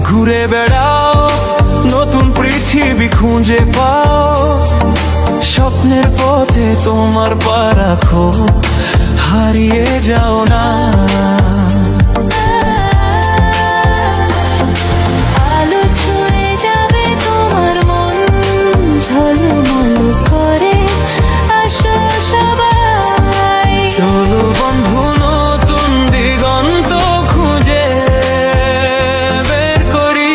ঘুরে বেড়াও, নতুন পৃথিবী খুঁজে পাও, স্বপ্নের পথে তোমার পা রাখো, হারিয়ে যাও না। আলো ছুঁয়ে যাবে তোমার মন, ঝলমল করে আসো সবাই। চলো বন্ধু, নতুন দিগন্ত খুঁজে বের করি।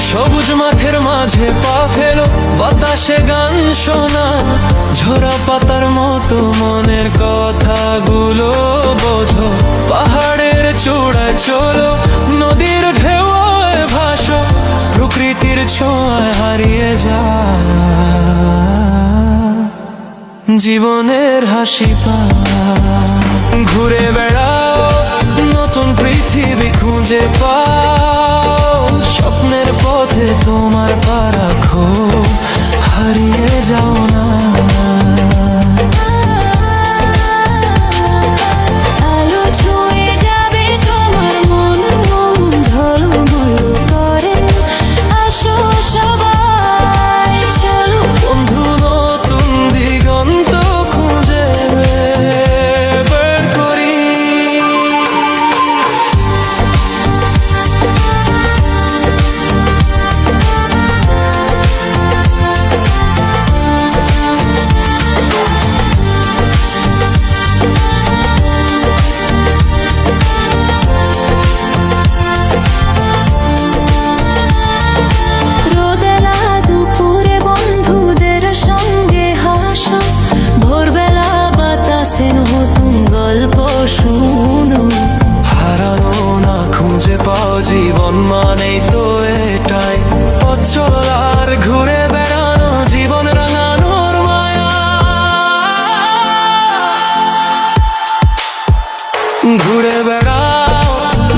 সবুজ মাঠের মাঝে পা ফেলো, বাতাসে গান শোনা, ঝরা পাতার মতো মনের কথাগুলো বোঝো। পাহাড়ের চূড়ায় চলো, নদীর ঢেউয়ে ভাসো, প্রকৃতির ছোঁয়ায় হারিয়ে যা জীবনের হাসি পা। ঘুরে বেড়াও, নতুন পৃথিবী খুঁজে পাও, স্বপ্নের পথে তোমার পা রাখো, হারিয়ে যাও না। আলো ছুঁয়ে যাবে তোমার মন, ঝলমল করে আসো সবাই। চলো বন্ধু, নতুন দিগন্ত খুঁজে বের করি। রোদেলা দুপুরে বন্ধুদের সঙ্গে হাসো, ভোরবেলা বাতাসে নতুন গল্প শুনো। হারানো না খুঁজে পাও, জীবন মানেই তো এটাই। পথ চলার ঘুরে বেড়ানো, জীবন রাঙানোর মায়া। ঘুরে বেড়াও,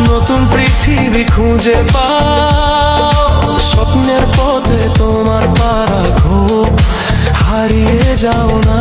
নতুন পৃথিবী খুঁজে পাও, স্বপ্নের পথে তোমার পা রাখো, হারিয়ে যাও না।